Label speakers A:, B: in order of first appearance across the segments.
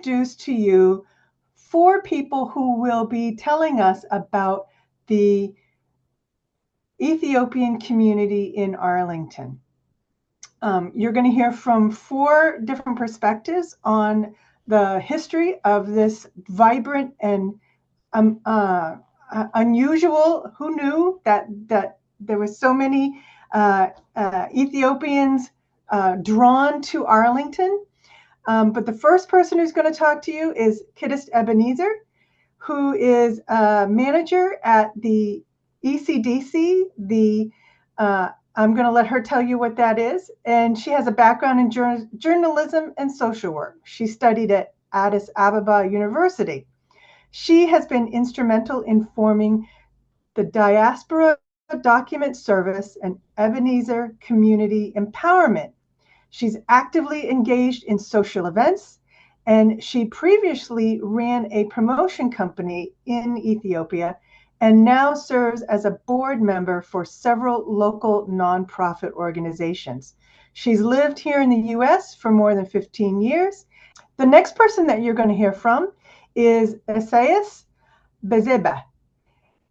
A: introduce to you 4 people who will be telling us about the Ethiopian community in Arlington. You're going to hear from 4 different perspectives on the history of this vibrant and unusual. Who knew that there were so many Ethiopians drawn to Arlington? But the first person who's going to talk to you is Kiddist Ebenezer, who is a manager at the ECDC. I'm going to let her tell you what that is. And she has a background in journalism and social work. She studied at Addis Ababa University. She has been instrumental in forming the Diaspora Document Service and Ebenezer Community Empowerment. She's actively engaged in social events, and she previously ran a promotion company in Ethiopia and now serves as a board member for several local nonprofit organizations. She's lived here in the US for more than 15 years. The next person that you're going to hear from is Esaias Bezeba.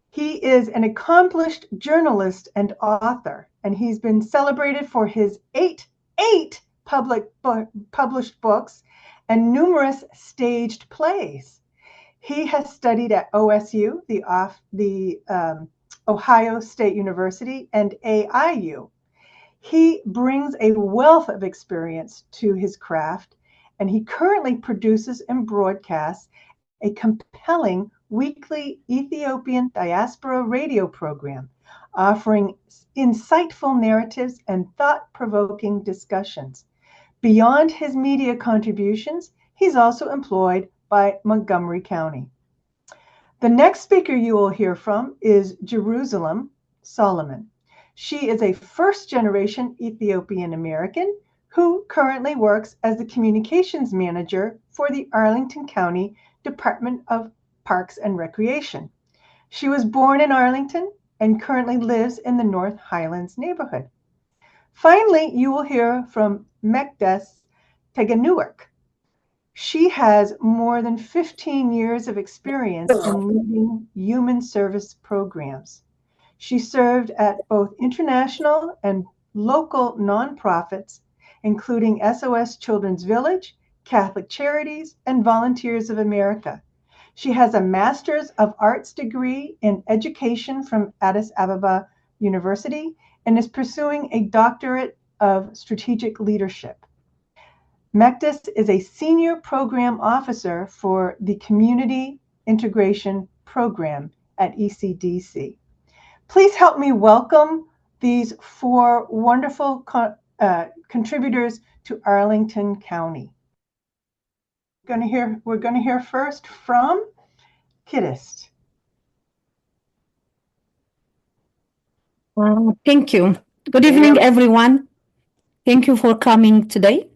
A: He is an accomplished journalist and author, and he's been celebrated for his eight published books and numerous staged plays. He has studied at OSU, the Ohio State University, and AIU. He brings a wealth of experience to his craft, and he currently produces and broadcasts a compelling weekly Ethiopian diaspora radio program, offering insightful narratives and thought-provoking discussions. Beyond his media contributions, he's also employed by Montgomery County. The next speaker you will hear from is Jerusalem Solomon. She is a first-generation Ethiopian American who currently works as the communications manager for the Arlington County Department of Parks and Recreation. She was born in Arlington and currently lives in the North Highlands neighborhood. Finally, you will hear from Mekdes Teganuik. She has more than 15 years of experience in leading human service programs. She served at both international and local nonprofits, including SOS Children's Village, Catholic Charities, and Volunteers of America. She has a Master's of Arts degree in education from Addis Ababa University and is pursuing a doctorate of strategic leadership. Mekdes is a senior program officer for the Community Integration Program at ECDC. Please help me welcome these 4 wonderful contributors to Arlington County. We're going to hear first from Kiddist.
B: Thank you. Good evening, everyone. Thank you for coming today.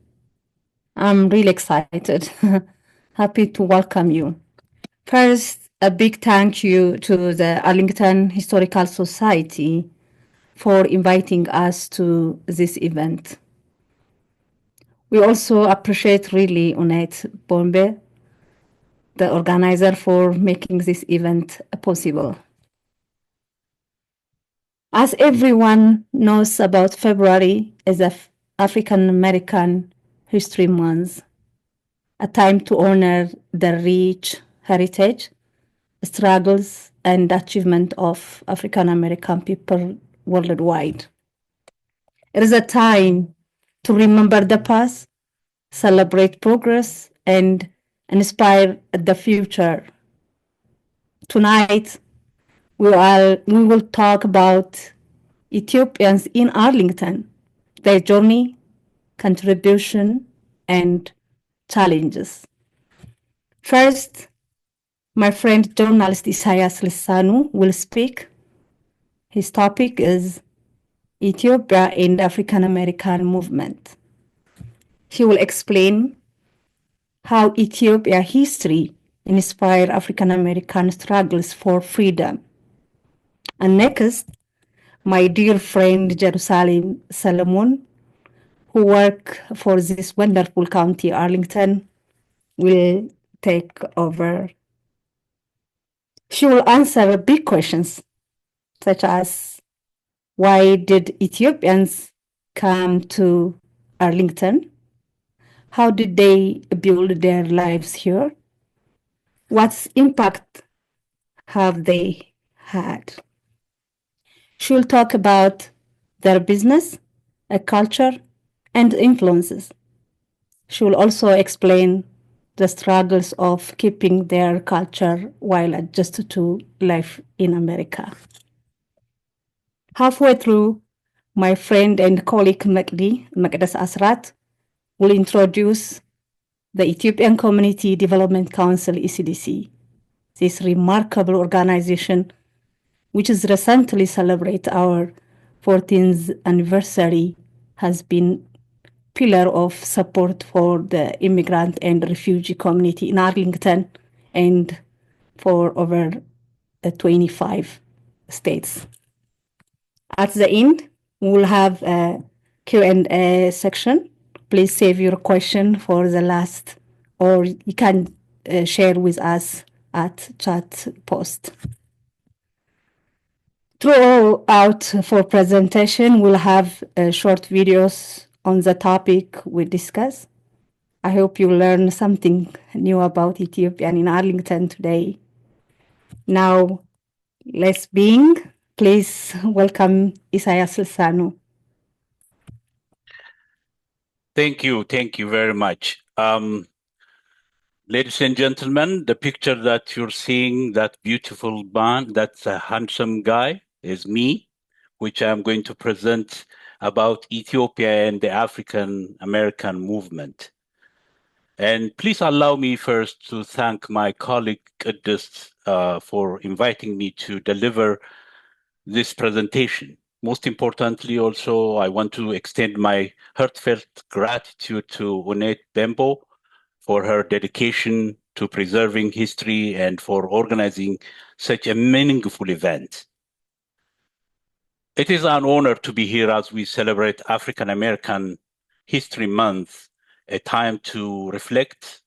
B: I'm really excited. Happy to welcome you. First, a big thank you to the Arlington Historical Society for inviting us to this event. We also appreciate really Unet Bombe, the organizer, for making this event possible. As everyone knows about, February is African American History Month, a time to honor the rich heritage, struggles, and achievement of African American people worldwide. It is a time to remember the past, celebrate progress, and inspire the future. Tonight, we will talk about Ethiopians in Arlington, their journey, contribution, and challenges. First, my friend journalist Isaias Lissanu will speak. His topic is Ethiopia and African American movement. He will explain how Ethiopia history inspired African American struggles for freedom. And next, my dear friend Jerusalem Solomon, who work for this wonderful county, Arlington, will take over. She will answer big questions such as why did Ethiopians come to Arlington? How did they build their lives here? What impact have they had? She will talk about their business, a culture, and influences. She will also explain the struggles of keeping their culture while adjusted to life in America. Halfway through, my friend and colleague Magdas Asrat, will introduce the Ethiopian Community Development Council, ECDC. This remarkable organization, which is recently celebrate our 14th anniversary, has been pillar of support for the immigrant and refugee community in Arlington and for over 25 states. At the end, we'll have a Q&A section. Please save your question for the last, or you can share with us at chat post. Throughout for presentation, we'll have short videos on the topic we discuss. I hope you learn something new about Ethiopian in Arlington today. Now, let's begin. Please welcome Isaias Lsanu.
C: Thank you very much. Ladies and gentlemen, the picture that you're seeing, that beautiful man, that's a handsome guy, is me, which I'm going to present about Ethiopia and the African American movement. And please allow me first to thank my colleague Qudus for inviting me to deliver this presentation. Most importantly, also, I want to extend my heartfelt gratitude to Unet Bembo for her dedication to preserving history and for organizing such a meaningful event. It is an honor to be here as we celebrate African American History Month, a time to reflect,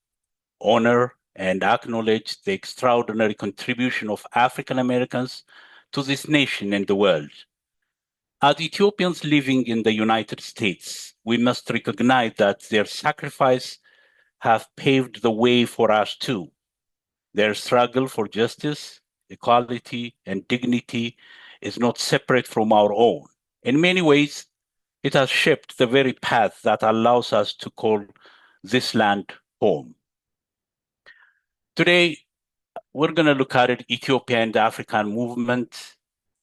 C: honor, and acknowledge the extraordinary contribution of African Americans to this nation and the world. As Ethiopians living in the United States, we must recognize that their sacrifice have paved the way for us too. Their struggle for justice, equality, and dignity is not separate from our own. In many ways, it has shaped the very path that allows us to call this land home. Today, we're going to look at Ethiopia and the African movement.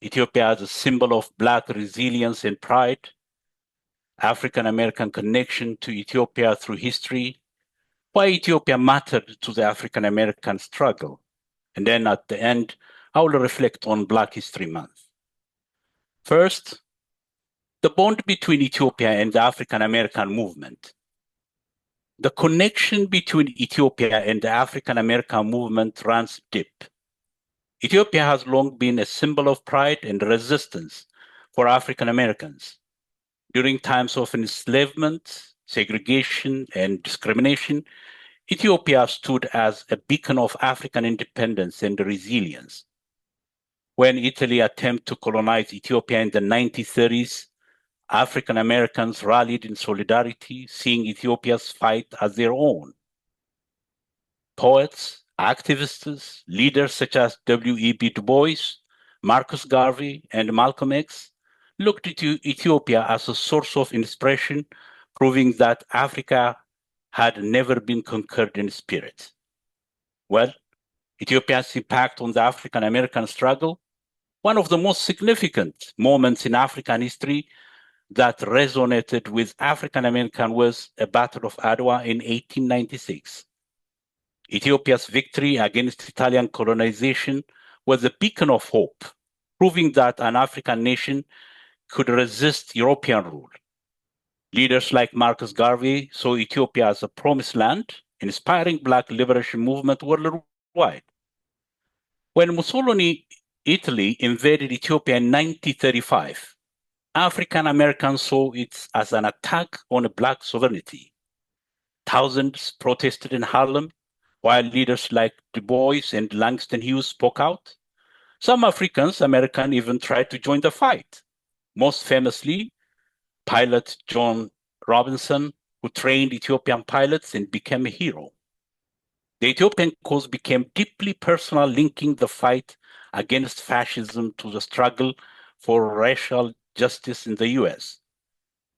C: Ethiopia as a symbol of Black resilience and pride, African American connection to Ethiopia through history, why Ethiopia mattered to the African American struggle. And then at the end, I will reflect on Black History Month. First, the bond between Ethiopia and the African American movement. The connection between Ethiopia and the African American movement runs deep. Ethiopia has long been a symbol of pride and resistance for African Americans. During times of enslavement, segregation, and discrimination, Ethiopia stood as a beacon of African independence and resilience. When Italy attempted to colonize Ethiopia in the 1930s, African Americans rallied in solidarity, seeing Ethiopia's fight as their own. Poets, activists, leaders such as W.E.B. Du Bois, Marcus Garvey, and Malcolm X looked to Ethiopia as a source of inspiration, proving that Africa had never been conquered in spirit. Well, Ethiopia's impact on the African American struggle, one of the most significant moments in African history that resonated with African American was a Battle of Adwa in 1896. Ethiopia's victory against Italian colonization was a beacon of hope, proving that an African nation could resist European rule. Leaders like Marcus Garvey saw Ethiopia as a promised land, inspiring Black liberation movement worldwide. When Mussolini, Italy, invaded Ethiopia in 1935, African Americans saw it as an attack on Black sovereignty. Thousands protested in Harlem, while leaders like Du Bois and Langston Hughes spoke out. Some Africans American even tried to join the fight. Most famously, pilot John Robinson, who trained Ethiopian pilots and became a hero. The Ethiopian cause became deeply personal, linking the fight against fascism to the struggle for racial justice in the US.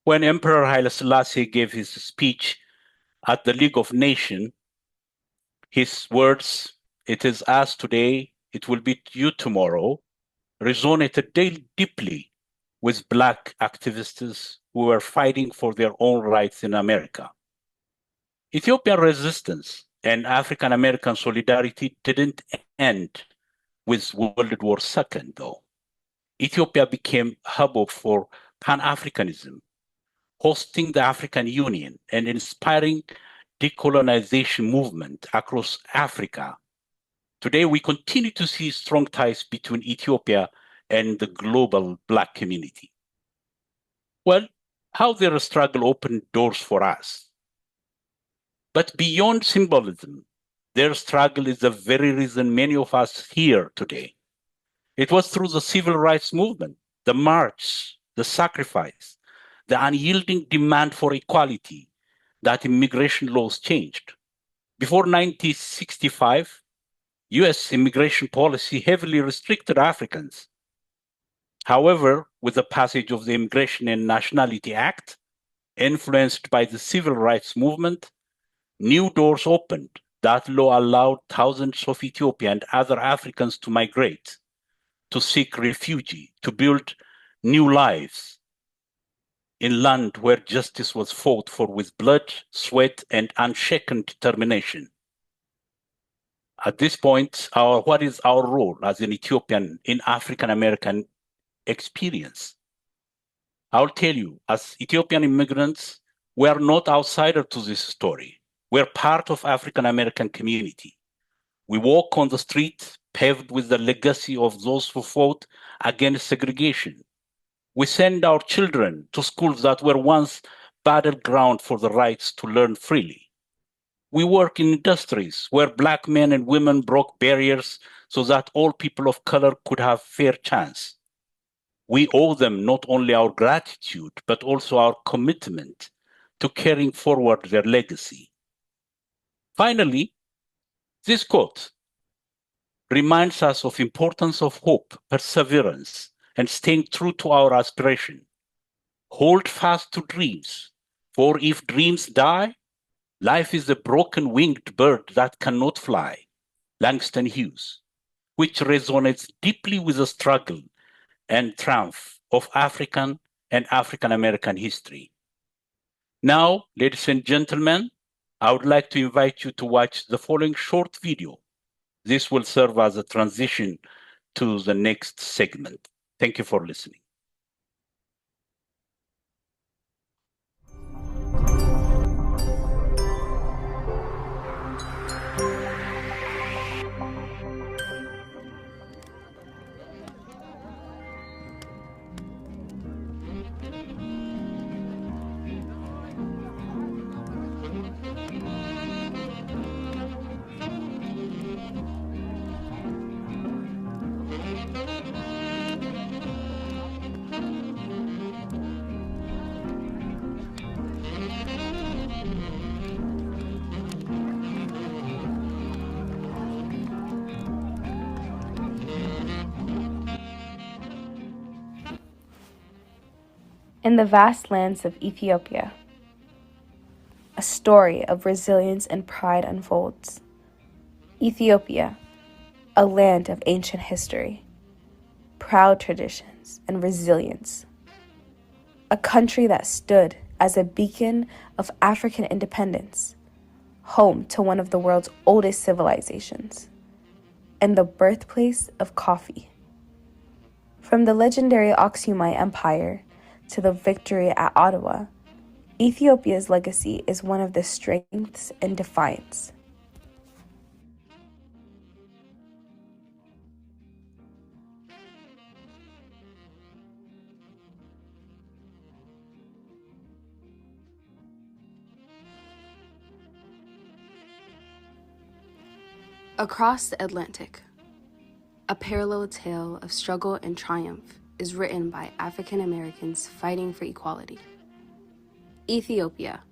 C: When Emperor Haile Selassie gave his speech at the League of Nations, his words, "It is us today, it will be you tomorrow," resonated deeply with Black activists who were fighting for their own rights in America. Ethiopian resistance and African American solidarity didn't end with World War II, though. Ethiopia became a hub for Pan-Africanism, hosting the African Union and inspiring decolonization movement across Africa. Today, we continue to see strong ties between Ethiopia and the global Black community. Well, how their struggle opened doors for us. But beyond symbolism, their struggle is the very reason many of us here today. It was through the civil rights movement, the march, the sacrifice, the unyielding demand for equality that immigration laws changed. Before 1965, US immigration policy heavily restricted Africans. However, with the passage of the Immigration and Nationality Act, influenced by the civil rights movement, new doors opened. That law allowed thousands of Ethiopian and other Africans to migrate, to seek refuge, to build new lives in land where justice was fought for with blood, sweat, and unshaken determination. At this point, what is our role as an Ethiopian in African American experience? I'll tell you, as Ethiopian immigrants, we are not outsiders to this story. We're part of African American community. We walk on the street paved with the legacy of those who fought against segregation. We send our children to schools that were once battleground for the rights to learn freely. We work in industries where Black men and women broke barriers so that all people of color could have fair chance. We owe them not only our gratitude, but also our commitment to carrying forward their legacy. Finally, this quote reminds us of importance of hope, perseverance, and staying true to our aspiration. Hold fast to dreams, for if dreams die, life is a broken winged bird that cannot fly. Langston Hughes, which resonates deeply with the struggle and triumph of African and African American history. Now, ladies and gentlemen, I would like to invite you to watch the following short video. This will serve as a transition to the next segment. Thank you for listening.
D: In the vast lands of Ethiopia, a story of resilience and pride unfolds. Ethiopia, a land of ancient history, proud traditions, and resilience. A country that stood as a beacon of African independence, home to one of the world's oldest civilizations, and the birthplace of coffee. From the legendary Aksumite Empire to the victory at Ottawa, Ethiopia's legacy is one of the strengths and defiance. Across the Atlantic, a parallel tale of struggle and triumph is written by African Americans fighting for equality. Ethiopia,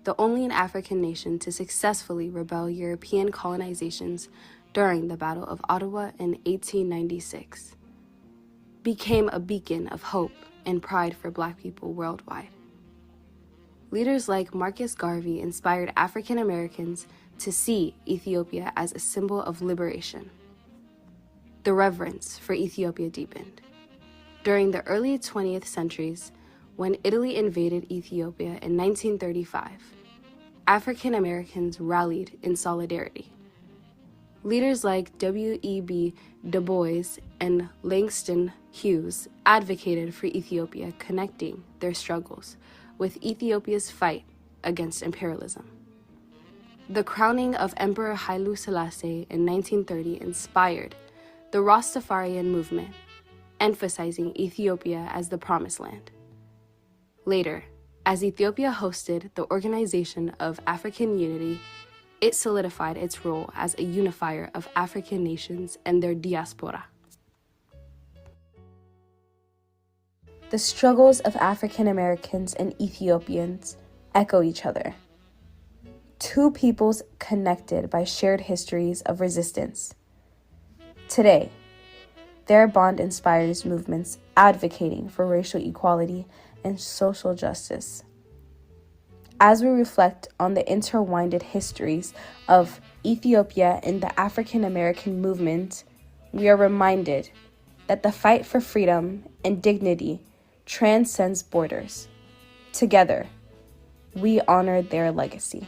D: the only African nation to successfully rebel European colonizations during the Battle of Ottawa in 1896, became a beacon of hope and pride for Black people worldwide. Leaders like Marcus Garvey inspired African Americans to see Ethiopia as a symbol of liberation. The reverence for Ethiopia deepened. During the early 20th centuries, when Italy invaded Ethiopia in 1935, African Americans rallied in solidarity. Leaders like W.E.B. Du Bois and Langston Hughes advocated for Ethiopia, connecting their struggles with Ethiopia's fight against imperialism. The crowning of Emperor Haile Selassie in 1930 inspired the Rastafarian movement, emphasizing Ethiopia as the Promised Land. Later, as Ethiopia hosted the Organization of African Unity, it solidified its role as a unifier of African nations and their diaspora. The struggles of African Americans and Ethiopians echo each other. Two peoples connected by shared histories of resistance. Today, their bond inspires movements advocating for racial equality and social justice. As we reflect on the intertwined histories of Ethiopia and the African American movement, we are reminded that the fight for freedom and dignity transcends borders. Together, we honor their legacy.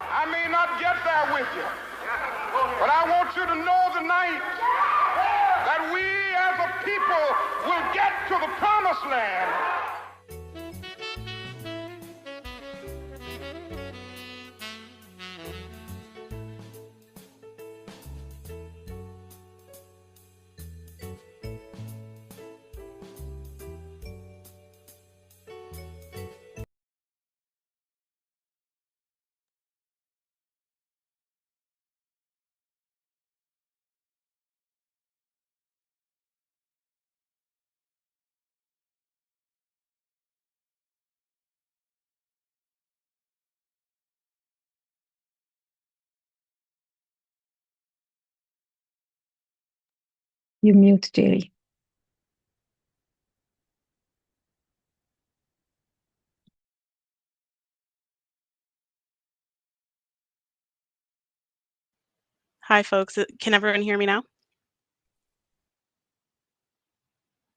E: I may not get there with you, but I want you to know tonight that we as a people will get to the promised land.
B: You mute, Jerry.
F: Hi, folks. Can everyone hear me now?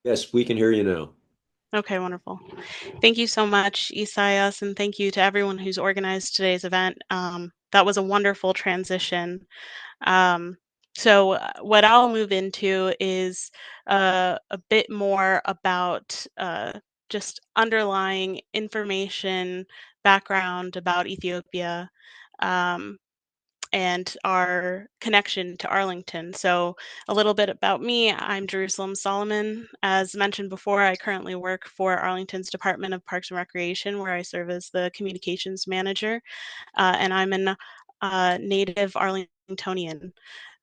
G: Yes, we can hear you now.
F: Okay, wonderful. Thank you so much, Isaias, and thank you to everyone who's organized today's event. That was a wonderful transition. So what I'll move into is a bit more about just underlying information, background about Ethiopia, and our connection to Arlington. So a little bit about me, I'm Jerusalem Solomon. As mentioned before, I currently work for Arlington's Department of Parks and Recreation, where I serve as the communications manager, and I'm a native Arlingtonian.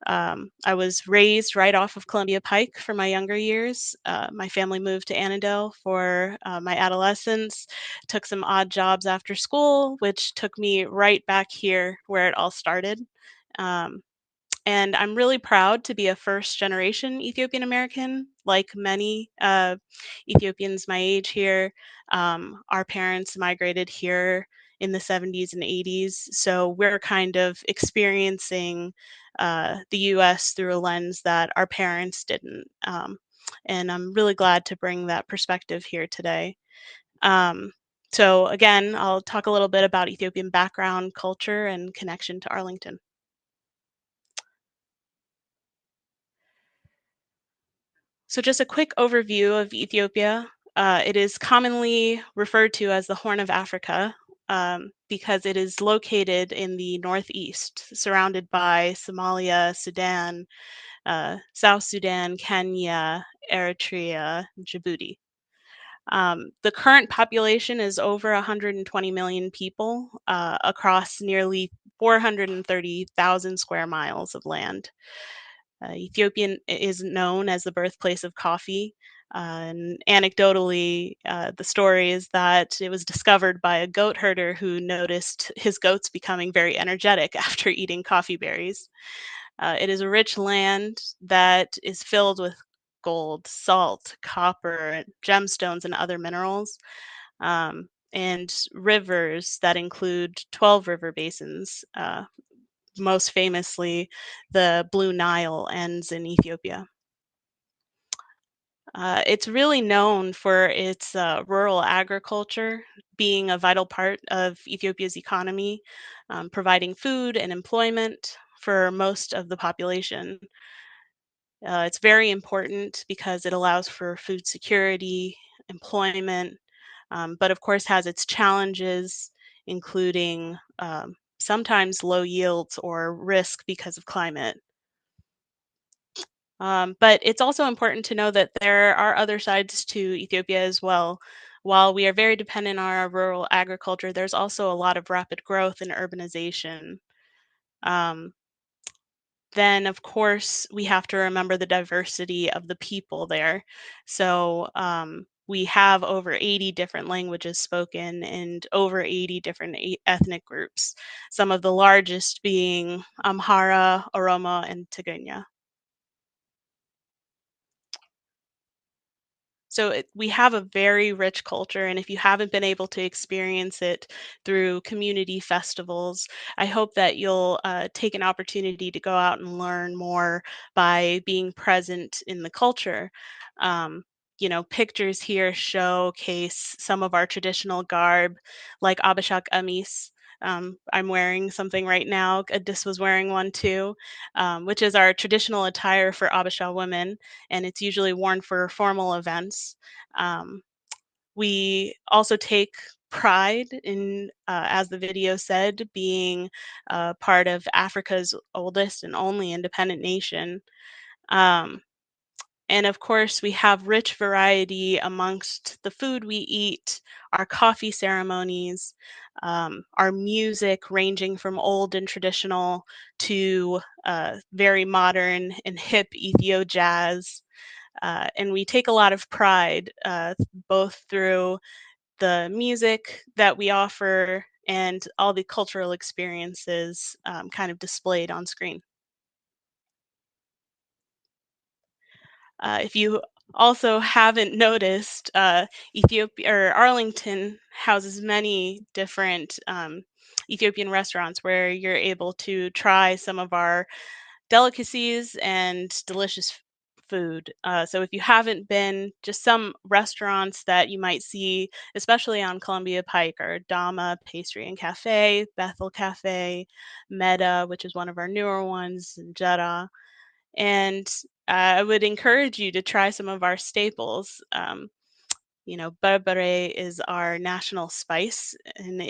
F: I was raised right off of Columbia Pike for my younger years. My family moved to Annandale for my adolescence, took some odd jobs after school, which took me right back here where it all started. And I'm really proud to be a first generation Ethiopian American. Like many Ethiopians my age here, our parents migrated here in the 70s and 80s. So we're kind of experiencing the US through a lens that our parents didn't. And I'm really glad to bring that perspective here today. So again, I'll talk a little bit about Ethiopian background, culture, and connection to Arlington. So just a quick overview of Ethiopia. It is commonly referred to as the Horn of Africa because it is located in the northeast, surrounded by Somalia, Sudan, South Sudan, Kenya, Eritrea, Djibouti. The current population is over 120 million people across nearly 430,000 square miles of land. Ethiopian is known as the birthplace of coffee. And anecdotally, the story is that it was discovered by a goat herder who noticed his goats becoming very energetic after eating coffee berries. It is a rich land that is filled with gold, salt, copper, gemstones, and other minerals, and rivers that include 12 river basins. Most famously, the Blue Nile ends in Ethiopia. It's really known for its rural agriculture being a vital part of Ethiopia's economy, providing food and employment for most of the population. It's very important because it allows for food security, employment, but of course has its challenges, including sometimes low yields or risk because of climate. But it's also important to know that there are other sides to Ethiopia as well. While we are very dependent on our rural agriculture, there's also a lot of rapid growth and urbanization. Um, then, of course, we have to remember the diversity of the people there. So we have over 80 different languages spoken and over 80 different ethnic groups, some of the largest being Amhara, Oromo, and Tigrinya. So we have a very rich culture, and if you haven't been able to experience it through community festivals, I hope that you'll take an opportunity to go out and learn more by being present in the culture. Um, you know, pictures here showcase some of our traditional garb, like Abashak Amis. I'm wearing something right now. Adis was wearing one too, which is our traditional attire for Abasha women, and it's usually worn for formal events. Um, we also take pride in, as the video said, being part of Africa's oldest and only independent nation. Um, and of course, we have rich variety amongst the food we eat, our coffee ceremonies, our music ranging from old and traditional to very modern and hip Ethio jazz. And we take a lot of pride both through the music that we offer and all the cultural experiences kind of displayed on screen. If you also haven't noticed, Ethiopia or Arlington houses many different Ethiopian restaurants where you're able to try some of our delicacies and delicious food. So if you haven't been, just some restaurants that you might see, especially on Columbia Pike, are Dama Pastry and Cafe, Bethel Cafe, Meta, which is one of our newer ones, and Jeddah. And I would encourage you to try some of our staples. You know, berbere is our national spice, and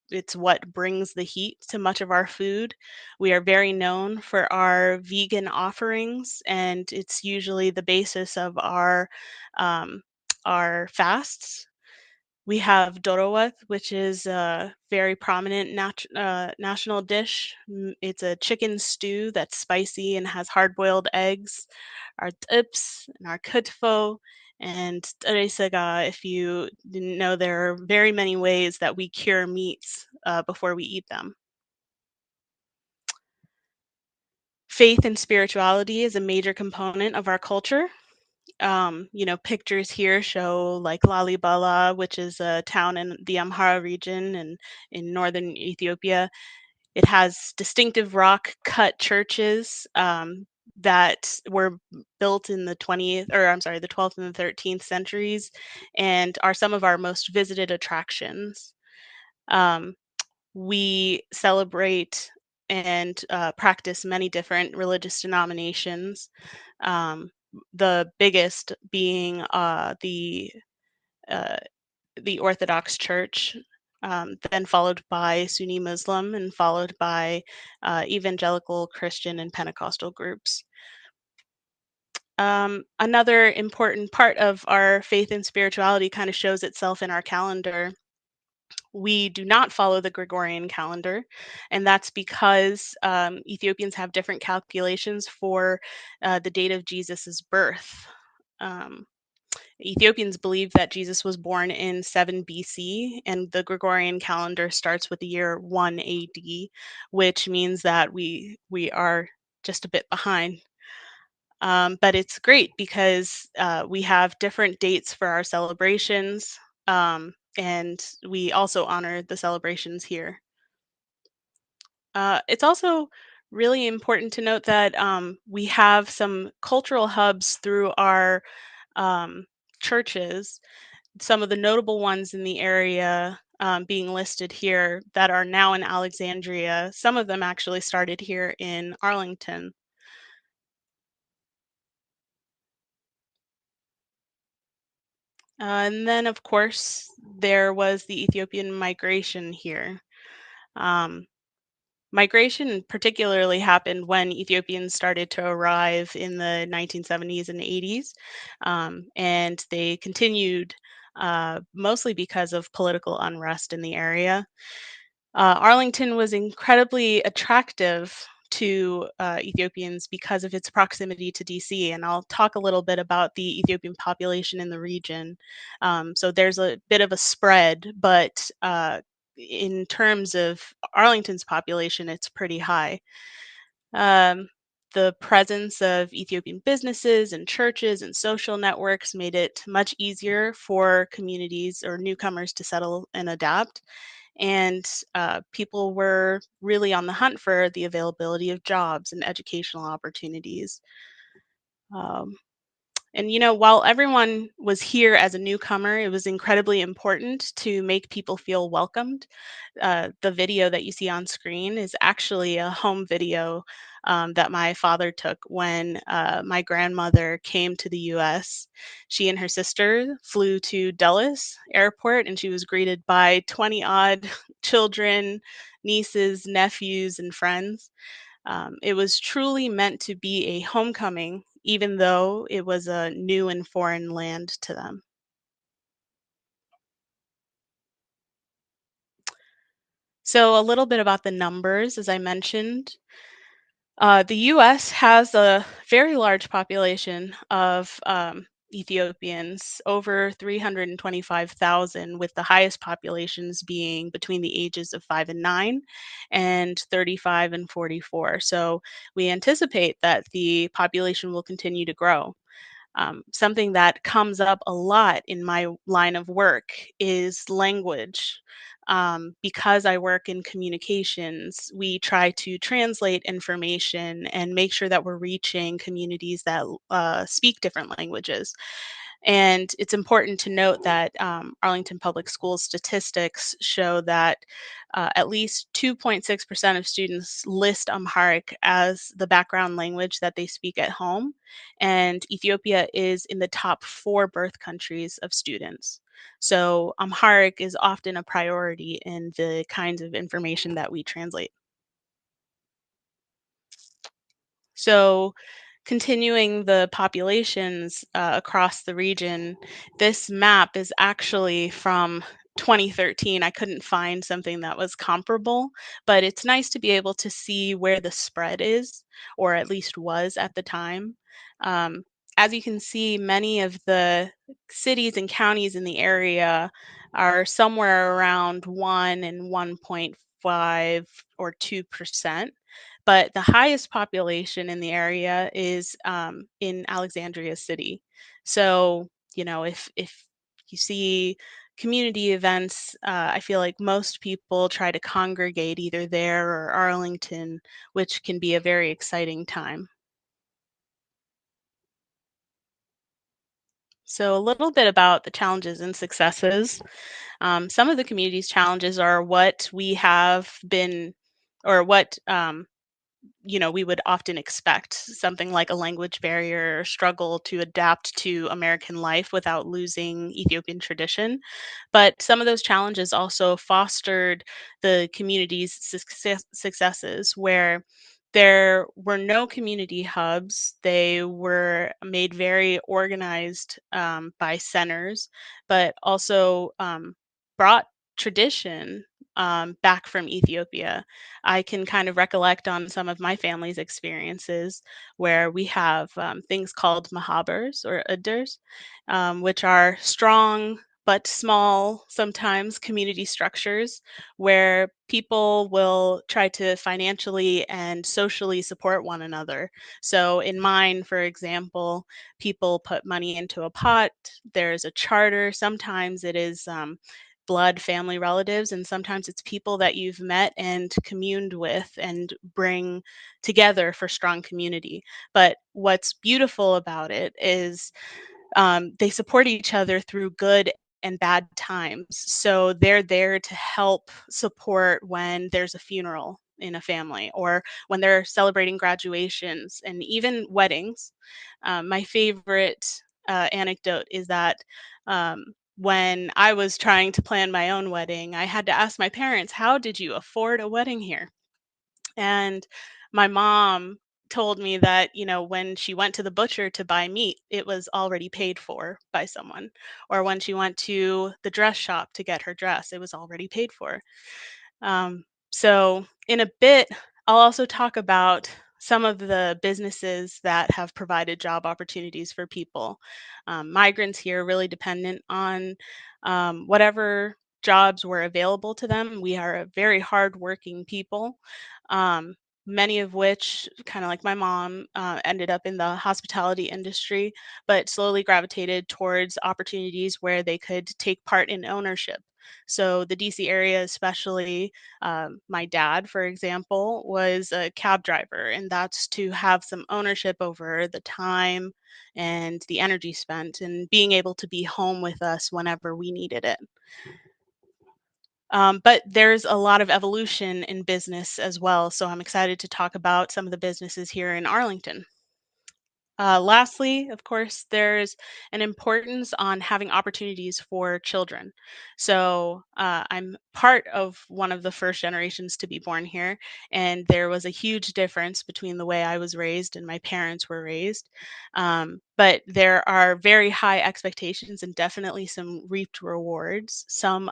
F: it's what brings the heat to much of our food. We are very known for our vegan offerings, and it's usually the basis of um, our fasts. We have dorowat, which is a very prominent national dish. It's a chicken stew that's spicy and has hard-boiled eggs. Our tips and our kutfo and teresaga. If you didn't know, there are very many ways that we cure meats before we eat them. Faith and spirituality is a major component of our culture. You know, pictures here show like Lalibela, which is a town in the Amhara region and in northern Ethiopia. It has distinctive rock cut churches that were built in the 20th, or I'm sorry, the 12th and the 13th centuries, and are some of our most visited attractions. Um, we celebrate and practice many different religious denominations. Um, the biggest being uh, the Orthodox Church, then followed by Sunni Muslim, and followed by evangelical Christian and Pentecostal groups. Another important part of our faith and spirituality kind of shows itself in our calendar. We do not follow the Gregorian calendar, and that's because Ethiopians have different calculations for the date of Jesus's birth. Um, Ethiopians believe that Jesus was born in 7 BC, and the Gregorian calendar starts with the year 1 AD, which means that we are just a bit behind. But it's great because we have different dates for our celebrations, and we also honor the celebrations here. It's also really important to note that we have some cultural hubs through our churches. Some of the notable ones in the area being listed here that are now in Alexandria. Some of them actually started here in Arlington. And then, of course, there was the Ethiopian migration here. Migration particularly happened when Ethiopians started to arrive in the 1970s and 80s, and they continued mostly because of political unrest in the area. Arlington was incredibly attractive to Ethiopians because of its proximity to DC, and I'll talk a little bit about the Ethiopian population in the region. So there's a bit of a spread, but in terms of Arlington's population, it's pretty high. The presence of Ethiopian businesses and churches and social networks made it much easier for communities or newcomers to settle and adapt. And people were really on the hunt for the availability of jobs and educational opportunities. And while everyone was here as a newcomer, it was incredibly important to make people feel welcomed. The video that you see on screen is actually a home video that my father took when my grandmother came to the US. She and her sister flew to Dulles Airport, and she was greeted by 20 odd children, nieces, nephews, and friends. It was truly meant to be a homecoming, even though it was a new and foreign land to them. So, a little bit about the numbers, as I mentioned. The US has a very large population of Ethiopians, over 325,000, with the highest populations being between the ages of 5 and 9 and 35 and 44. So we anticipate that the population will continue to grow. Something that comes up a lot in my line of work is language. Because I work in communications, we try to translate information and make sure that we're reaching communities that speak different languages. And it's important to note that Arlington Public Schools statistics show that at least 2.6% of students list Amharic as the background language that they speak at home. And Ethiopia is in the top 4 birth countries of students. So Amharic is often a priority in the kinds of information that we translate. So continuing the populations across the region, this map is actually from 2013. I couldn't find something that was comparable, but it's nice to be able to see where the spread is, or at least was at the time. As you can see, many of the cities and counties in the area are somewhere around 1 and 1.5 or 2%. But the highest population in the area is in Alexandria City. So, if you see community events, I feel like most people try to congregate either there or Arlington, which can be a very exciting time. So, a little bit about the challenges and successes. Some of the community's challenges are what we have been, or what we would often expect, something like a language barrier, or struggle to adapt to American life without losing Ethiopian tradition. But some of those challenges also fostered the community's successes, where There were no community hubs. They were made very organized by centers, but also brought tradition back from Ethiopia. I can kind of recollect on some of my family's experiences where we have things called mahabars or udders, which are strong but small, sometimes community structures where people will try to financially and socially support one another. So, in mine, for example, people put money into a pot. There's a charter. Sometimes it is blood family relatives, and sometimes it's people that you've met and communed with and bring together for strong community. But what's beautiful about it is they support each other through good and bad times. So they're there to help support when there's a funeral in a family or when they're celebrating graduations and even weddings. My favorite anecdote is that when I was trying to plan my own wedding, I had to ask my parents, how did you afford a wedding here? And my mom told me that, when she went to the butcher to buy meat, it was already paid for by someone. Or when she went to the dress shop to get her dress, it was already paid for. So, in a bit, I'll also talk about some of the businesses that have provided job opportunities for people. Migrants here are really dependent on whatever jobs were available to them. We are a very hardworking people. Um, Many of which, kind of like my mom, ended up in the hospitality industry, but slowly gravitated towards opportunities where they could take part in ownership. So the DC area, especially, my dad, for example, was a cab driver, and that's to have some ownership over the time and the energy spent and being able to be home with us whenever we needed it. But there's a lot of evolution in business as well. So I'm excited to talk about some of the businesses here in Arlington. Lastly, of course, there's an importance on having opportunities for children. So I'm part of one of the first generations to be born here, and there was a huge difference between the way I was raised and my parents were raised. But there are very high expectations and definitely some reaped rewards, some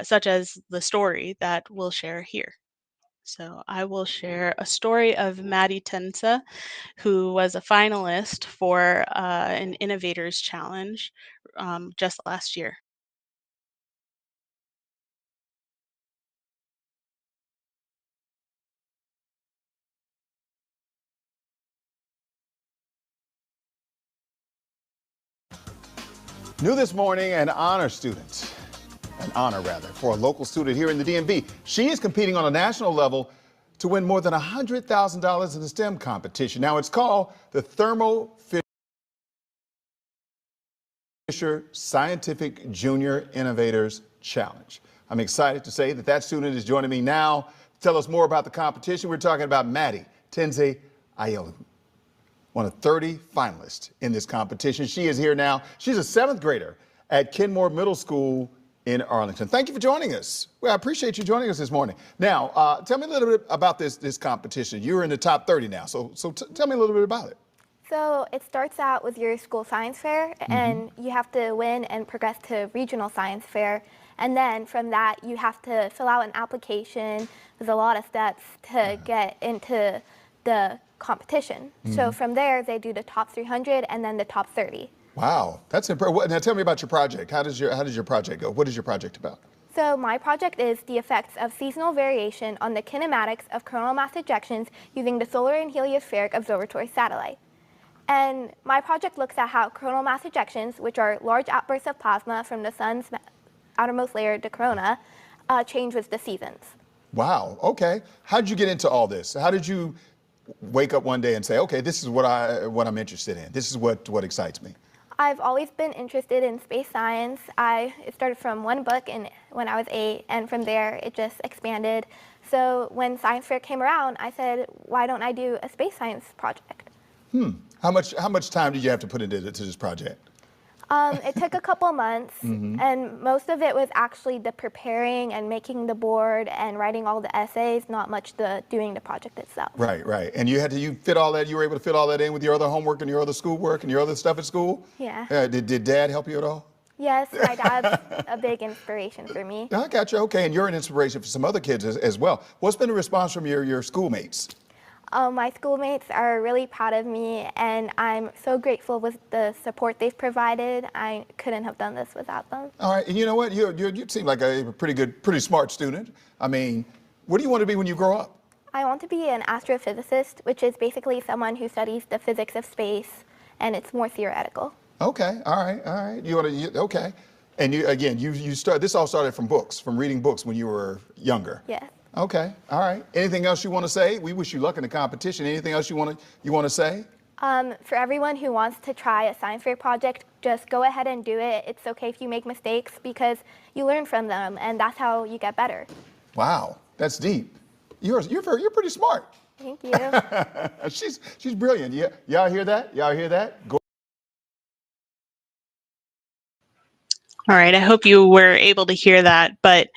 F: such as the story that we'll share here. So I will share a story of Maddie Tensa, who was a finalist for an Innovators Challenge just last year.
H: New this morning, an honor for a local student here in the DMV. She is competing on a national level to win more than $100,000 in the STEM competition. Now it's called the Thermo Fisher Scientific Junior Innovators Challenge. I'm excited to say that student is joining me now to tell us more about the competition. We're talking about Maddie Tense Ayolu, one of 30 finalists in this competition. She is here now. She's a 7th grader at Kenmore Middle School in Arlington. Thank you for joining us. Well, I appreciate you joining us this morning. Now, tell me a little bit about this competition. You're in the top 30 now, so tell me a little bit about it.
I: So it starts out with your school science fair, and you have to win and progress to regional science fair. And then from that, you have to fill out an application. There's a lot of steps to get into the competition. So from there, they do the top 300 and then the top 30. Wow, that's impressive. Now tell me about your project. How does your project go? What is your project about? So my project is the effects of seasonal variation on the kinematics of coronal mass ejections using the Solar and Heliospheric Observatory satellite. And my project looks at how coronal mass ejections, which are large outbursts of plasma from the sun's outermost layer, the corona, change with the seasons. Wow, okay. How did you get into all this? How did you wake up one day and say, okay, this is what I'm interested in. This is what excites me? I've always been interested in space science. It started from one book when I was 8, and from there it just expanded. So when science fair came around, I said, why don't I do a space science project? How much time did you have to put into this project? It took a couple months, and most of it was actually the preparing and making the board and writing all the essays, not much the doing the project itself.
H: Right, right. And you fit all that, you were able to fit all that in with your other homework and your other schoolwork and your other stuff at school?
I: Yeah.
H: Did Dad help you at all?
I: Yes, my dad's a big inspiration for me.
H: I got you. Okay, and you're an inspiration for some other kids as well. What's been the response from your schoolmates?
I: My schoolmates are really proud of me, and I'm so grateful with the support they've provided. I couldn't have done this without them.
H: All right, and you know what? You seem like a pretty smart student. I mean, what do you want to be when you grow up?
I: I want to be an astrophysicist, which is basically someone who studies the physics of space, and it's more theoretical. Okay,
H: all right. Okay. And this all started from books, from reading books when you were younger.
I: Yes.
H: Okay, all right. Anything else you want to say? We wish you luck in the competition. Anything else you want to say?
I: For everyone who wants to try a science fair project, just go ahead and do it. It's okay if you make mistakes because you learn from them, and that's how you get better.
H: Wow, that's deep. You're pretty smart.
I: Thank you.
H: She's brilliant. Y'all hear that? Y'all hear that? Go.
F: All right, I hope you were able to hear that, but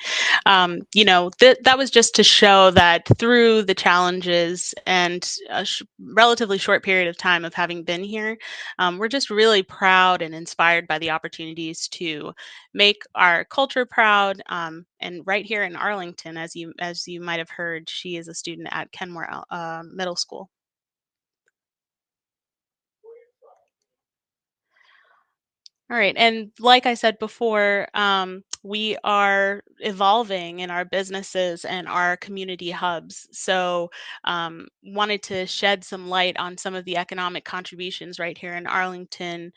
F: that was just to show that through the challenges and a relatively short period of time of having been here, we're just really proud and inspired by the opportunities to make our culture proud. And right here in Arlington, as you might have heard, she is a student at Kenmore Middle School. All right, and like I said before, we are evolving in our businesses and our community hubs. So wanted to shed some light on some of the economic contributions right here in Arlington,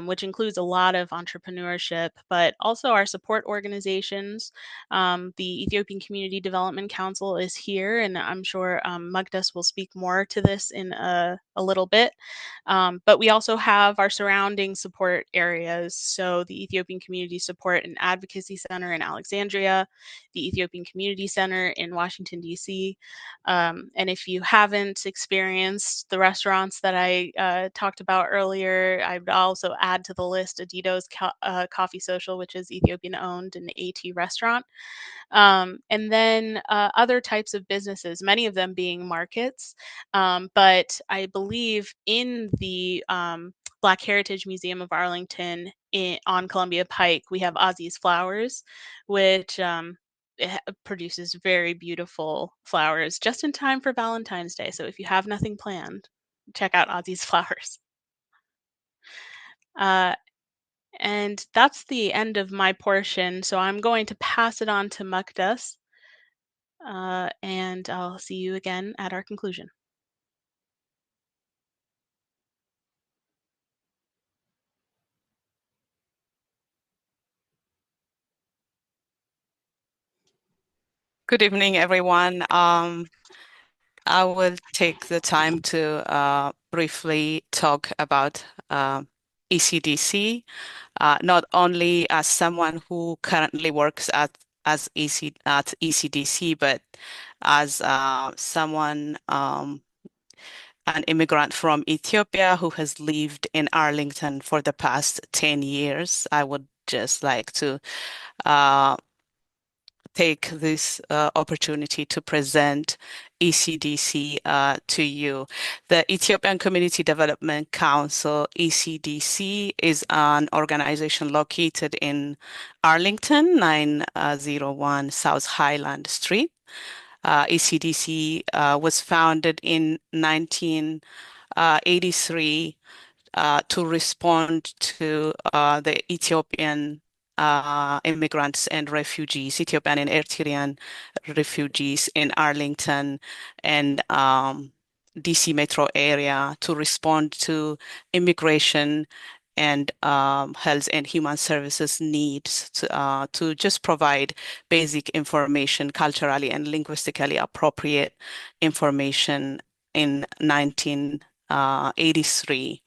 F: which includes a lot of entrepreneurship, but also our support organizations. The Ethiopian Community Development Council is here, and I'm sure Magdas will speak more to this in a little bit. But we also have our surrounding support areas. So the Ethiopian Community Support and Advocacy Center in Alexandria, the Ethiopian Community Center in Washington, D.C. And if you haven't experienced the restaurants that I talked about earlier, I would also add to the list Adito's Coffee Social, which is Ethiopian owned and AT restaurant. And then other types of businesses, many of them being markets. But I believe in the Black Heritage Museum of Arlington on Columbia Pike, we have Ozzy's Flowers, which produces very beautiful flowers just in time for Valentine's Day. So if you have nothing planned, check out Ozzy's Flowers. And that's the end of my portion. So I'm going to pass it on to Magdas, and I'll see you again at our conclusion.
J: Good evening, everyone. I will take the time to briefly talk about ECDC, not only as someone who currently works at ECDC, but as someone, an immigrant from Ethiopia who has lived in Arlington for the past 10 years. I would just like to take this opportunity to present ECDC to you. The Ethiopian Community Development Council, ECDC, is an organization located in Arlington, 901 South Highland Street. ECDC was founded in 1983 to respond to the Ethiopian immigrants and refugees, Ethiopian and Eritrean refugees in Arlington and DC metro area, to respond to immigration and health and human services needs to just provide basic information, culturally and linguistically appropriate information in 1983.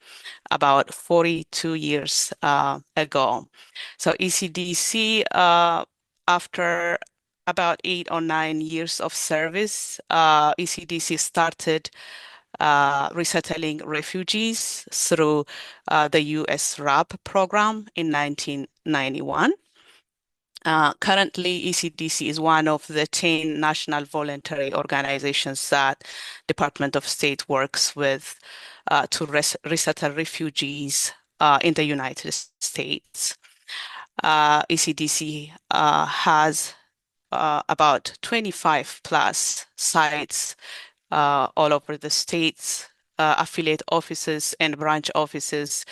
J: About 42 years ago. So ECDC, after about 8 or 9 years of service, ECDC started resettling refugees through the U.S. RAP program in 1991. Currently, ECDC is one of the 10 national voluntary organizations that Department of State works with to resettle refugees in the United States. ECDC has about 25 plus sites all over the states, affiliate offices and branch offices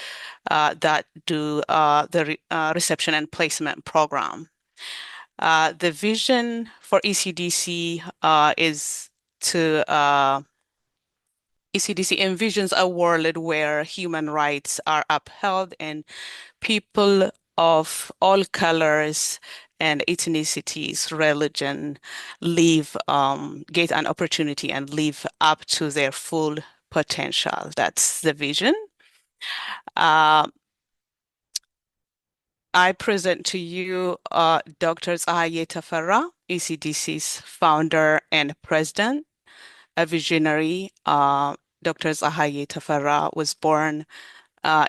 J: that do the reception and placement program. The vision for ECDC is to ECDC envisions a world where human rights are upheld and people of all colors and ethnicities, religion, get an opportunity and live up to their full potential. That's the vision. I present to you Dr. Tsahaye Tafara, ECDC's founder and president, a visionary. Dr. Tsahaye Tafara was born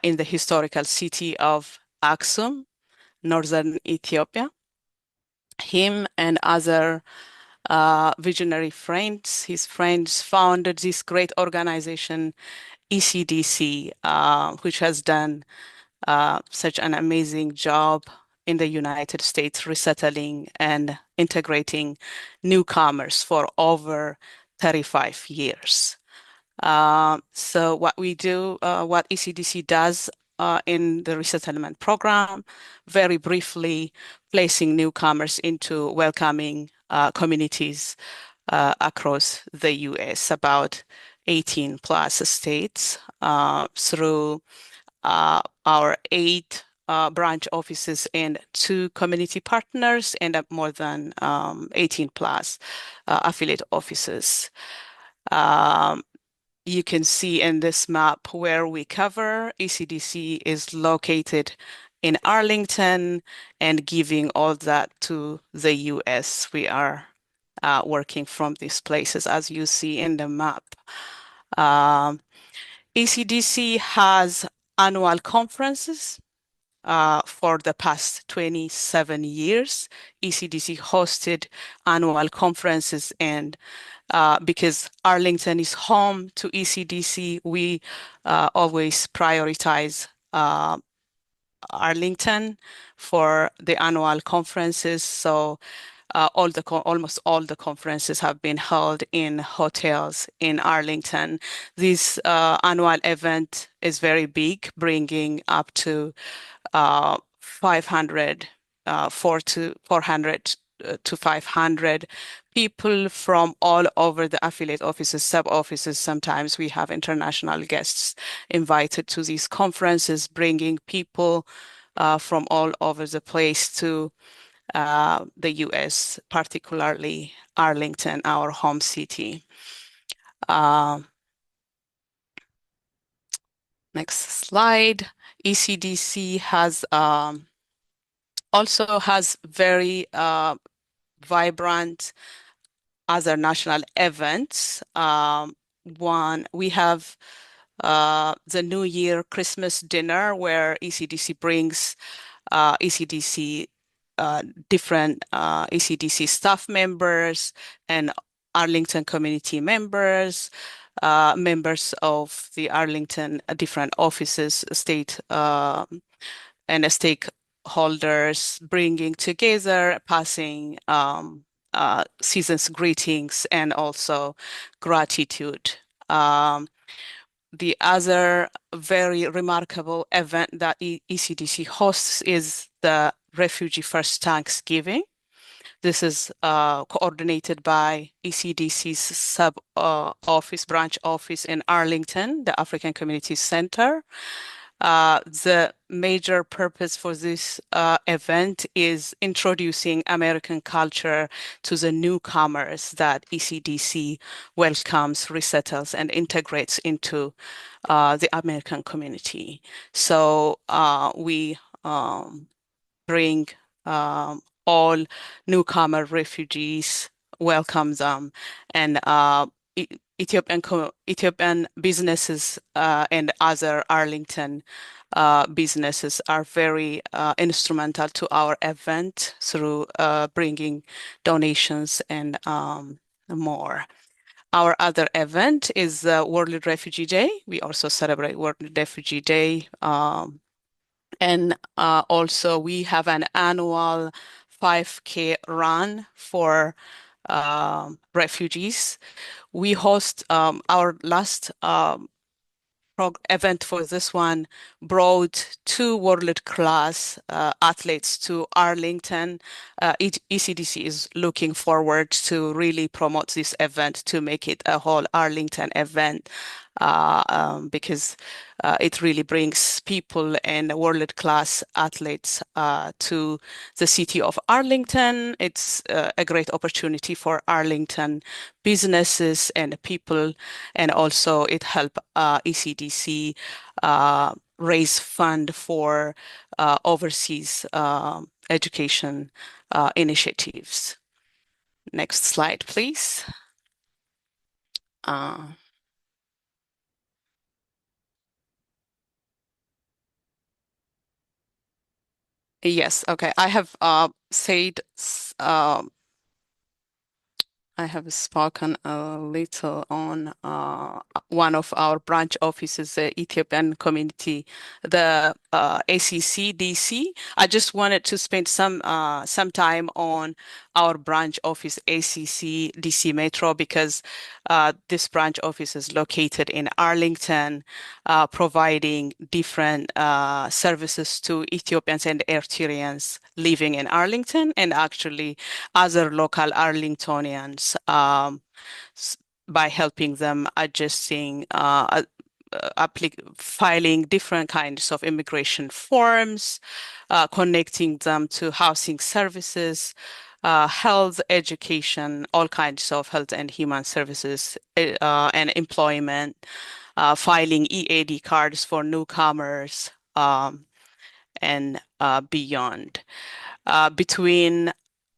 J: in the historical city of Aksum, northern Ethiopia. Him and other visionary friends, his friends founded this great organization, ECDC, which has done such an amazing job in the United States, resettling and integrating newcomers for over 35 years. So what we do, what ECDC does in the resettlement program, very briefly, placing newcomers into welcoming communities across the U.S., about 18 plus states, through our 8 branch offices and 2 community partners, and more than 18 plus affiliate offices. You can see in this map where we cover. ECDC is located in Arlington, and giving all that to the U.S. We are working from these places, as you see in the map. ECDC has annual conferences. For the past 27 years, ECDC hosted annual conferences, and because Arlington is home to ECDC, we always prioritize Arlington for the annual conferences. So almost all the conferences have been held in hotels in Arlington. This annual event is very big, bringing up to 400 to 500 people from all over the affiliate offices, sub-offices. Sometimes we have international guests invited to these conferences, bringing people from all over the place to the U.S., particularly Arlington, our home city. Next slide. ECDC has also has very vibrant other national events. One, we have the New Year Christmas dinner, where ECDC brings different ECDC staff members and Arlington community members, members of the Arlington different offices, state and stakeholders, bringing together, passing season's greetings and also gratitude. The other very remarkable event that ECDC hosts is the Refugee First Thanksgiving. This is coordinated by ECDC's sub-office, branch office in Arlington, the African Community Center. The major purpose for this event is introducing American culture to the newcomers that ECDC welcomes, resettles, and integrates into the American community. So we bring all newcomer refugees, welcome them, and Ethiopian businesses and other Arlington businesses are very instrumental to our event through bringing donations and more. Our other event is World Refugee Day. We also celebrate World Refugee Day. And also we have an annual 5K run for refugees. We host our last event for this one brought two world-class athletes to Arlington. ECDC is looking forward to really promote this event to make it a whole Arlington event because it really brings people and world-class athletes to the city of Arlington. It's a great opportunity for Arlington businesses and people, and also it helps ECDC raise fund for overseas education initiatives. Next slide, please. Yes, okay. I have said I have spoken a little on one of our branch offices, the Ethiopian community, the ACC DC. I just wanted to spend some time on our branch office, ACC DC Metro, because this branch office is located in Arlington, providing different services to Ethiopians and Eritreans living in Arlington, and actually other local Arlingtonians by helping them adjusting filing different kinds of immigration forms, connecting them to housing services, health, education, all kinds of health and human services, and employment, filing EAD cards for newcomers, and beyond. Between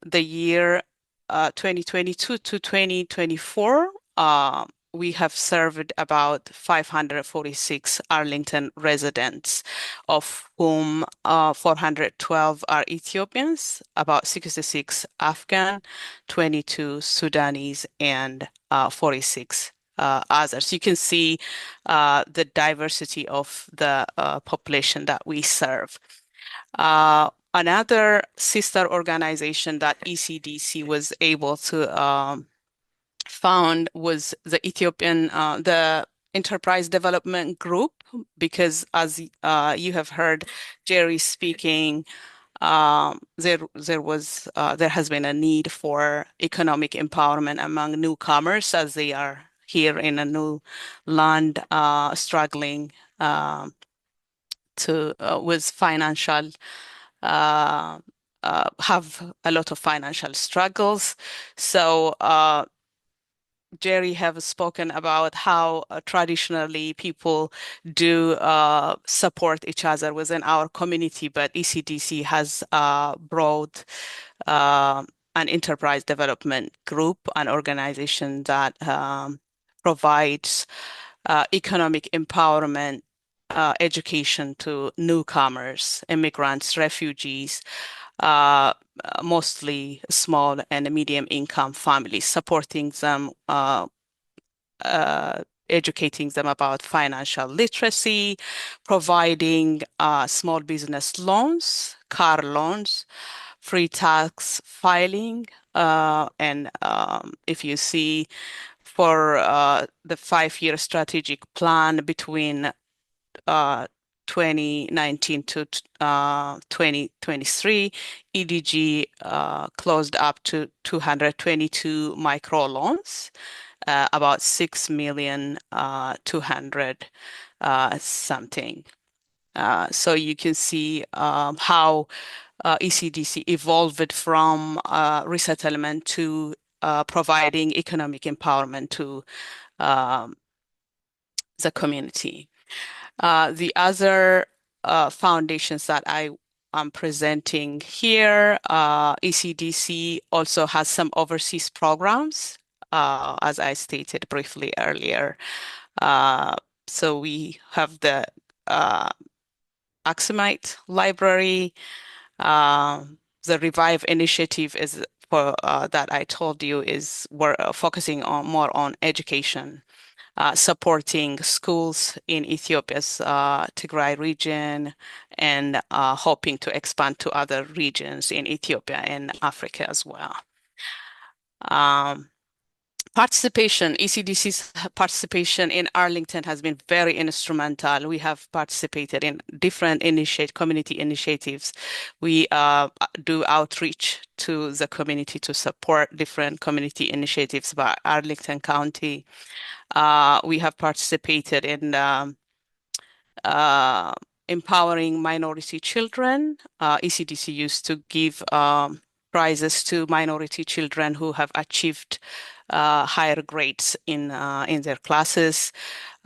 J: the year 2022 to 2024, we have served about 546 Arlington residents, of whom 412 are Ethiopians, about 66 Afghan, 22 Sudanese, and 46 others. You can see the diversity of the population that we serve. Another sister organization that ECDC was able to found was the Ethiopian, the Enterprise Development Group, because as you have heard Jerry speaking, there has been a need for economic empowerment among newcomers as they are here in a new land, struggling with financial have a lot of financial struggles. So Jerry have spoken about how traditionally people do support each other within our community, but ECDC has brought an enterprise development group, an organization that provides economic empowerment, education to newcomers, immigrants, refugees, mostly small and medium income families, supporting them, educating them about financial literacy, providing small business loans, car loans, free tax filing, and if you see for the 5-year strategic plan between 2019 to 2023, EDG closed up to 222 micro loans, about 6,200,000 something. So you can see how ECDC evolved from resettlement to providing economic empowerment to the community. The other foundations that I am presenting here, ECDC also has some overseas programs as I stated briefly earlier. So we have the Aksumite Library. The Revive initiative is for that I told you is we're focusing on more on education, supporting schools in Ethiopia's Tigray region, and hoping to expand to other regions in Ethiopia and Africa as well. Participation, ECDC's participation in Arlington has been very instrumental. We have participated in different community initiatives. We do outreach to the community to support different community initiatives by Arlington County. We have participated in empowering minority children. ECDC used to give prizes to minority children who have achieved higher grades in their classes.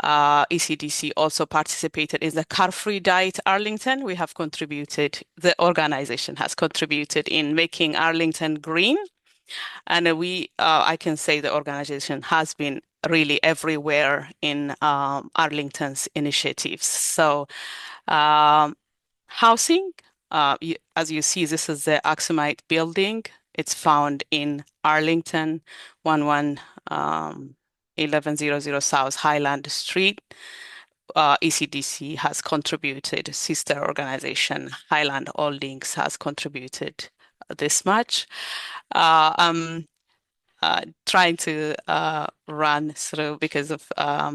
J: ECDC also participated in the Car-Free Diet Arlington. We have contributed, the organization has contributed in making Arlington green. And I can say the organization has been really everywhere in Arlington's initiatives. So housing, as you see, this is the Aksumite building. It's found in Arlington, 1100 South Highland Street. ECDC has contributed, sister organization Highland Holdings has contributed this much. I'm trying to run through because I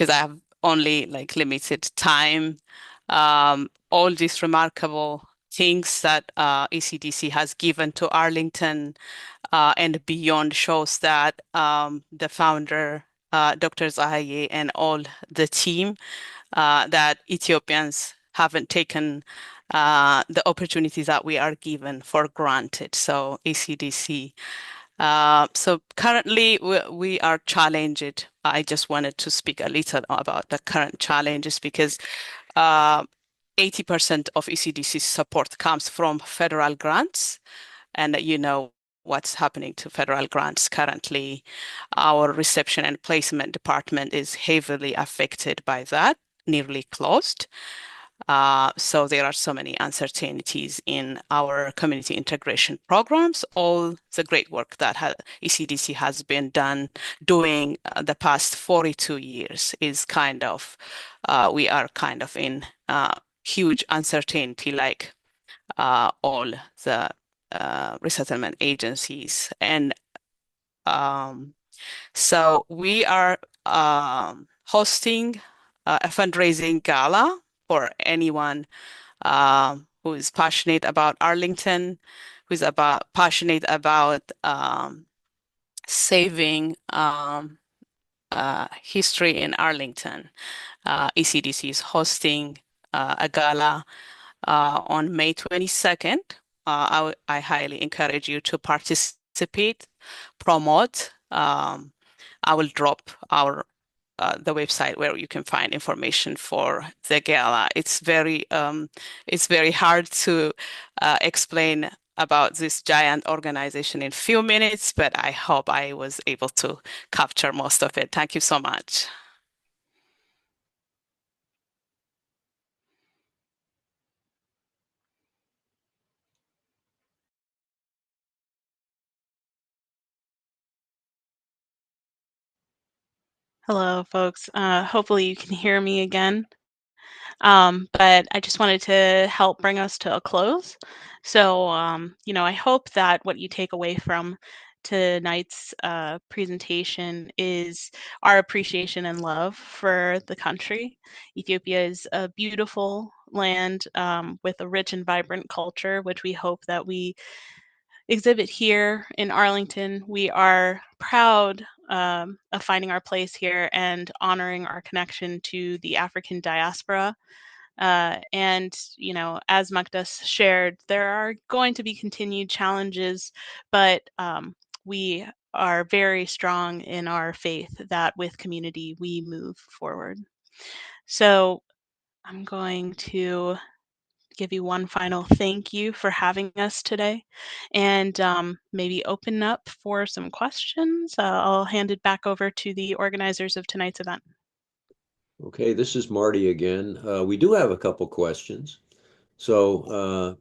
J: have only like limited time. All these remarkable things that ECDC has given to Arlington and beyond shows that the founder, Dr. Zahaye, and all the team, that Ethiopians haven't taken the opportunities that we are given for granted. So ECDC. So currently we are challenged. I just wanted to speak a little about the current challenges because 80% of ECDC's support comes from federal grants. And you know what's happening to federal grants currently. Our reception and placement department is heavily affected by that, nearly closed. So there are so many uncertainties in our community integration programs. All the great work that ECDC has been doing the past 42 years is kind of, we are kind of in huge uncertainty like all the resettlement agencies. And so we are hosting a fundraising gala for anyone who is passionate about Arlington, who's passionate about saving history in Arlington. ECDC is hosting a gala on May 22nd. I highly encourage you to participate, promote. I will drop the website where you can find information for the gala. It's very hard to explain about this giant organization in a few minutes, but I hope I was able to capture most of it. Thank you so much.
F: Hello, folks. Hopefully you can hear me again. But I just wanted to help bring us to a close. So, I hope that what you take away from tonight's presentation is our appreciation and love for the country. Ethiopia is a beautiful land with a rich and vibrant culture, which we hope that we exhibit here in Arlington. We are proud of finding our place here and honoring our connection to the African diaspora. And, as Mukdas shared, there are going to be continued challenges, but we are very strong in our faith that with community we move forward. So I'm going to give you one final thank you for having us today, and maybe open up for some questions. I'll hand it back over to the organizers of tonight's event.
G: Okay, this is Marty again. We do have a couple questions. So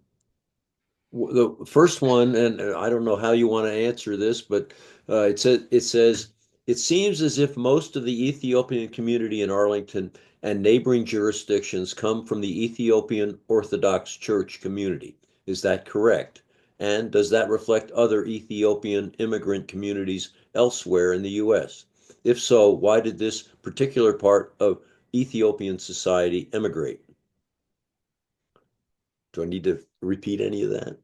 G: the first one, and I don't know how you want to answer this, but it says it seems as if most of the Ethiopian community in Arlington and neighboring jurisdictions come from the Ethiopian Orthodox Church community. Is that correct? And does that reflect other Ethiopian immigrant communities elsewhere in the U.S.? If so, why did this particular part of Ethiopian society emigrate? Do I need to repeat any of that?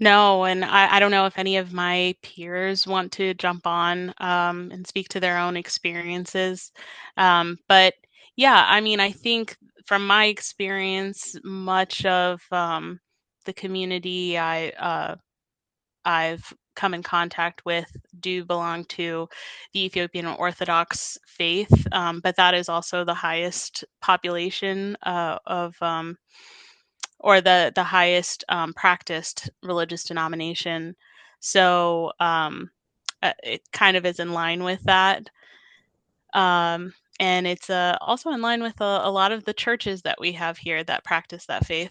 F: No, and I don't know if any of my peers want to jump on and speak to their own experiences. But yeah, I mean, I think from my experience, much of the community I've come in contact with do belong to the Ethiopian Orthodox faith, but that is also the highest population or the highest practiced religious denomination. So it kind of is in line with that. And it's also in line with a lot of the churches that we have here that practice that faith.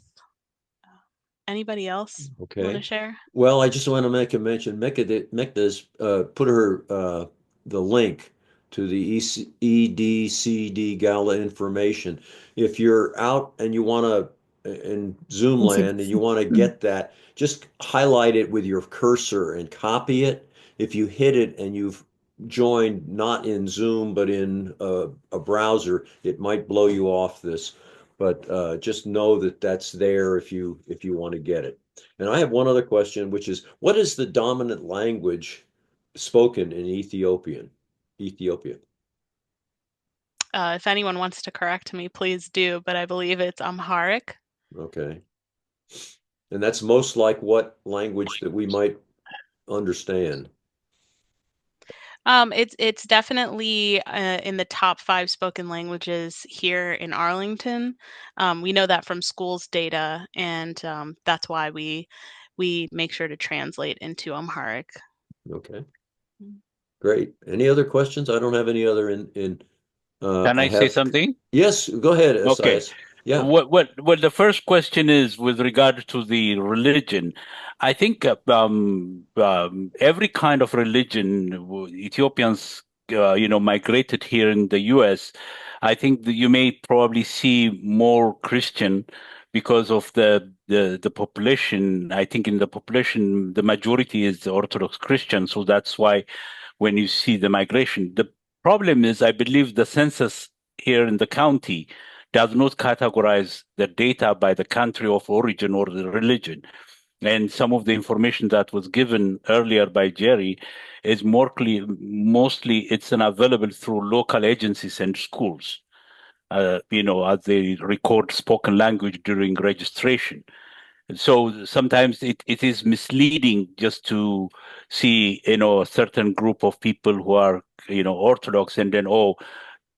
F: Anybody else want to share?
G: Well, I just want to make a mention. Mecca's put her the link to the EDCD Gala information. If you're out and you want to in Zoom land and you want to get that, just highlight it with your cursor and copy it. If you hit it and you've joined not in Zoom but in a browser, it might blow you off this. But just know that that's there if you want to get it. And I have one other question, which is, what is the dominant language spoken in Ethiopia?
F: If anyone wants to correct me, please do, but I believe it's Amharic.
G: Okay. And that's most like what language that we might understand?
F: It's definitely in the top 5 spoken languages here in Arlington. We know that from schools data, and that's why we make sure to translate into Amharic.
G: Okay. Great. Any other questions? I don't have any other in
C: Can I say something?
G: Yes, go ahead,
C: Okay.
G: Esaias. Yeah.
C: Well, the first question is with regard to the religion. I think every kind of religion, Ethiopians, migrated here in the U.S. I think that you may probably see more Christian because of the population. I think in the population, the majority is Orthodox Christian, so that's why when you see the migration, the problem is, I believe, the census here in the county does not categorize the data by the country of origin or the religion. And some of the information that was given earlier by Jerry is mostly it's available through local agencies and schools, as they record spoken language during registration. So sometimes it is misleading just to see, a certain group of people who are, Orthodox, and then,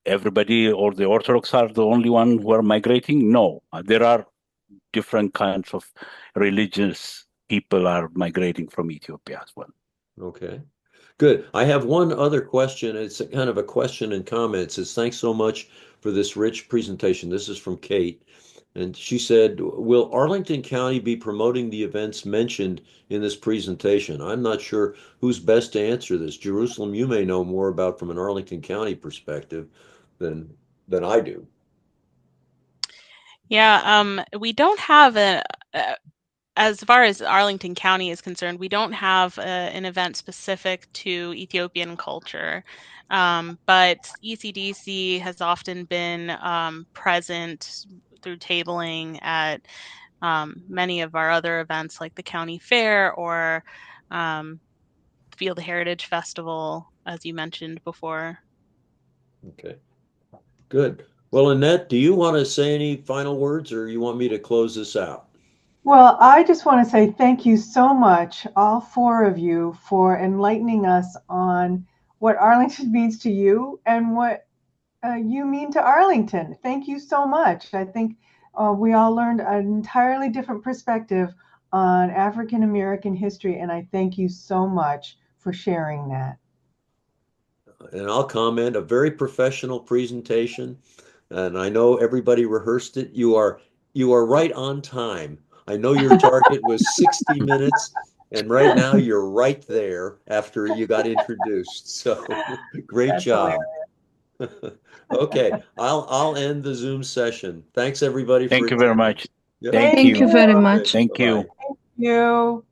C: everybody or the Orthodox are the only one who are migrating. No, there are different kinds of religious people are migrating from Ethiopia as well.
G: Okay, good. I have one other question. It's kind of a question and comment. It says, thanks so much for this rich presentation. This is from Kate. And she said, will Arlington County be promoting the events mentioned in this presentation? I'm not sure who's best to answer this. Jerusalem, you may know more about from an Arlington County perspective than I do.
F: Yeah, we don't have as far as Arlington County is concerned, we don't have an event specific to Ethiopian culture. But ECDC has often been present through tabling at many of our other events like the county fair or Field Heritage Festival, as you mentioned before.
G: Okay, good. Well, Annette, do you want to say any final words or you want me to close this out?
A: Well, I just want to say thank you so much, all 4 of you, for enlightening us on what Arlington means to you and what you mean to Arlington. Thank you so much. I think We all learned an entirely different perspective on African American history, and I thank you so much for sharing that.
G: And I'll comment, a very professional presentation, and I know everybody rehearsed it. You are right on time. I know your target was 60 minutes, and right now you're right there after you got introduced. So great
A: That's
G: job.
A: hilarious.
G: Okay, I'll end the Zoom session. Thanks everybody for
C: Thank you very
G: attending.
C: much.
G: Yep.
C: Thank
B: Thank you
C: you.
B: very much.
C: Thank you.
A: Thank you.